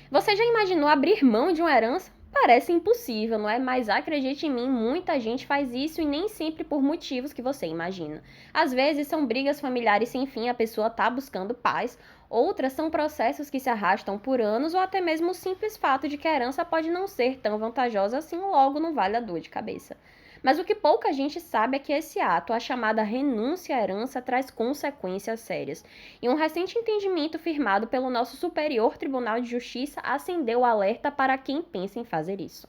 Você já imaginou abrir mão de uma herança? Parece impossível, não é? Mas acredite em mim, muita gente faz isso e nem sempre por motivos que você imagina. Às vezes são brigas familiares sem fim, a pessoa tá buscando paz. Outras são processos que se arrastam por anos ou até mesmo o simples fato de que a herança pode não ser tão vantajosa assim, logo não vale a dor de cabeça. Mas o que pouca gente sabe é que esse ato, a chamada renúncia à herança, traz consequências sérias. E um recente entendimento firmado pelo nosso Superior Tribunal de Justiça acendeu o alerta para quem pensa em fazer isso.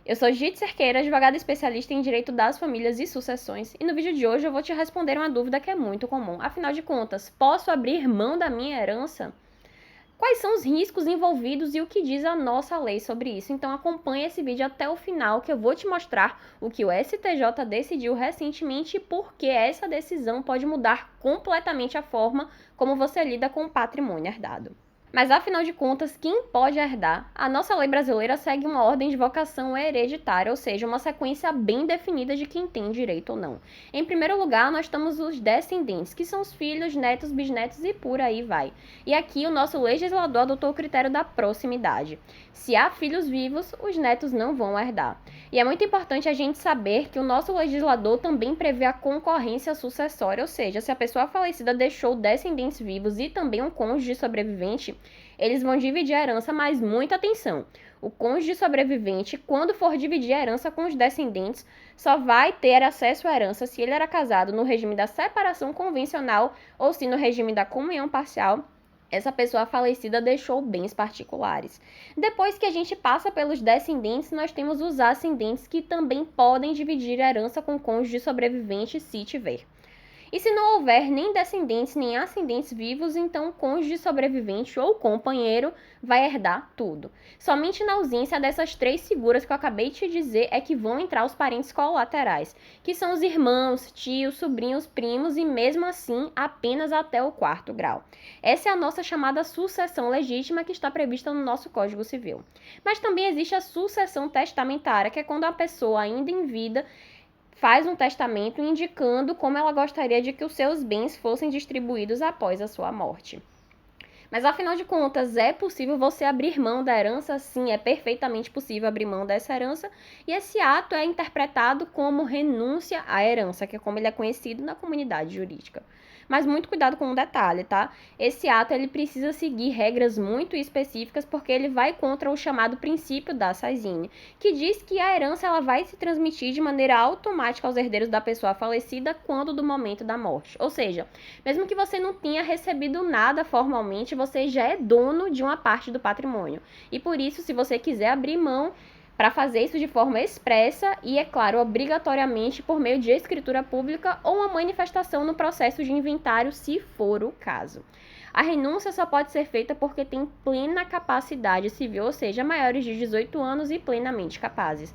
Eu sou Gite Cerqueira, advogada especialista em direito das famílias e sucessões, e no vídeo de hoje eu vou te responder uma dúvida que é muito comum. Afinal de contas, posso abrir mão da minha herança? Quais são os riscos envolvidos e o que diz a nossa lei sobre isso? Então acompanhe esse vídeo até o final que eu vou te mostrar o que o STJ decidiu recentemente e por que essa decisão pode mudar completamente a forma como você lida com o patrimônio herdado. Mas afinal de contas, quem pode herdar? A nossa lei brasileira segue uma ordem de vocação hereditária, ou seja, uma sequência bem definida de quem tem direito ou não. Em primeiro lugar, nós temos os descendentes, que são os filhos, netos, bisnetos e por aí vai. E aqui o nosso legislador adotou o critério da proximidade. Se há filhos vivos, os netos não vão herdar. E é muito importante a gente saber que o nosso legislador também prevê a concorrência sucessória, ou seja, se a pessoa falecida deixou descendentes vivos e também um cônjuge sobrevivente, eles vão dividir a herança, mas muita atenção. O cônjuge sobrevivente, quando for dividir a herança com os descendentes, só vai ter acesso à herança se ele era casado no regime da separação convencional ou se no regime da comunhão parcial essa pessoa falecida deixou bens particulares. Depois que a gente passa pelos descendentes, nós temos os ascendentes que também podem dividir a herança com o cônjuge sobrevivente se tiver. E se não houver nem descendentes nem ascendentes vivos, então o cônjuge sobrevivente ou companheiro vai herdar tudo. Somente na ausência dessas três figuras que eu acabei de te dizer é que vão entrar os parentes colaterais, que são os irmãos, tios, sobrinhos, primos e mesmo assim apenas até o quarto grau. Essa é a nossa chamada sucessão legítima que está prevista no nosso Código Civil. Mas também existe a sucessão testamentária, que é quando a pessoa ainda em vida faz um testamento indicando como ela gostaria de que os seus bens fossem distribuídos após a sua morte. Mas afinal de contas, é possível você abrir mão da herança? Sim, é perfeitamente possível abrir mão dessa herança. E esse ato é interpretado como renúncia à herança, que é como ele é conhecido na comunidade jurídica. Mas muito cuidado com um detalhe, tá? Esse ato ele precisa seguir regras muito específicas porque ele vai contra o chamado princípio da Saizine, que diz que a herança ela vai se transmitir de maneira automática aos herdeiros da pessoa falecida quando do momento da morte. Ou seja, mesmo que você não tenha recebido nada formalmente, você já é dono de uma parte do patrimônio. E por isso, se você quiser abrir mão para fazer isso de forma expressa e, é claro, obrigatoriamente por meio de escritura pública ou uma manifestação no processo de inventário, se for o caso. A renúncia só pode ser feita porque tem plena capacidade civil, ou seja, maiores de 18 anos e plenamente capazes.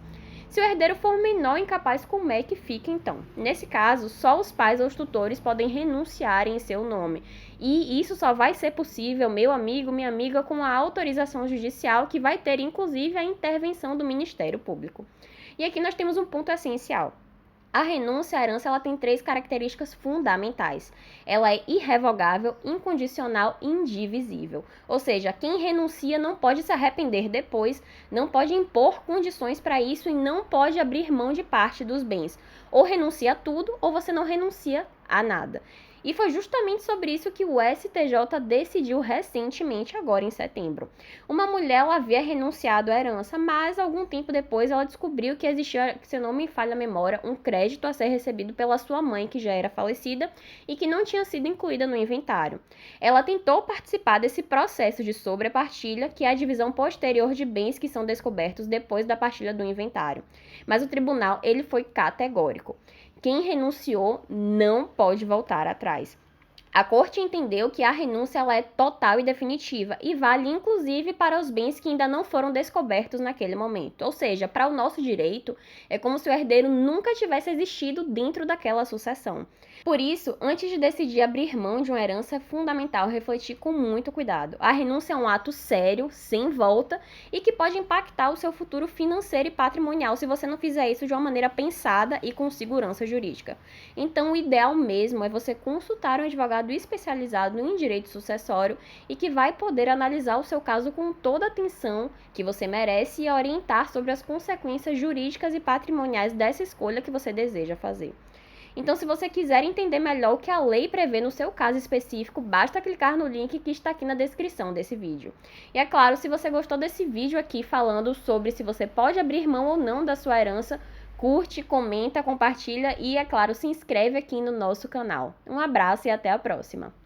Se o herdeiro for menor incapaz, como é que fica então? Nesse caso, só os pais ou os tutores podem renunciar em seu nome. E isso só vai ser possível, meu amigo, minha amiga, com a autorização judicial, que vai ter inclusive a intervenção do Ministério Público. E aqui nós temos um ponto essencial. A renúncia à herança ela tem três características fundamentais. Ela é irrevogável, incondicional e indivisível. Ou seja, quem renuncia não pode se arrepender depois, não pode impor condições para isso e não pode abrir mão de parte dos bens. Ou renuncia a tudo ou você não renuncia a nada. E foi justamente sobre isso que o STJ decidiu recentemente, agora em setembro. Uma mulher ela havia renunciado à herança, mas algum tempo depois ela descobriu que existia, se não me falha a memória, um crédito a ser recebido pela sua mãe, que já era falecida e que não tinha sido incluída no inventário. Ela tentou participar desse processo de sobrepartilha, que é a divisão posterior de bens que são descobertos depois da partilha do inventário. Mas o tribunal ele foi categórico. Quem renunciou não pode voltar atrás. A corte entendeu que a renúncia ela é total e definitiva e vale inclusive para os bens que ainda não foram descobertos naquele momento. Ou seja, para o nosso direito, é como se o herdeiro nunca tivesse existido dentro daquela sucessão. Por isso, antes de decidir abrir mão de uma herança, é fundamental refletir com muito cuidado. A renúncia é um ato sério, sem volta, e que pode impactar o seu futuro financeiro e patrimonial se você não fizer isso de uma maneira pensada e com segurança jurídica. Então, o ideal mesmo é você consultar um advogado especializado em direito sucessório e que vai poder analisar o seu caso com toda a atenção que você merece e orientar sobre as consequências jurídicas e patrimoniais dessa escolha que você deseja fazer. Então, se você quiser entender melhor o que a lei prevê no seu caso específico, basta clicar no link que está aqui na descrição desse vídeo. E é claro, se você gostou desse vídeo aqui falando sobre se você pode abrir mão ou não da sua herança, curte, comenta, compartilha e, é claro, se inscreve aqui no nosso canal. Um abraço e até a próxima!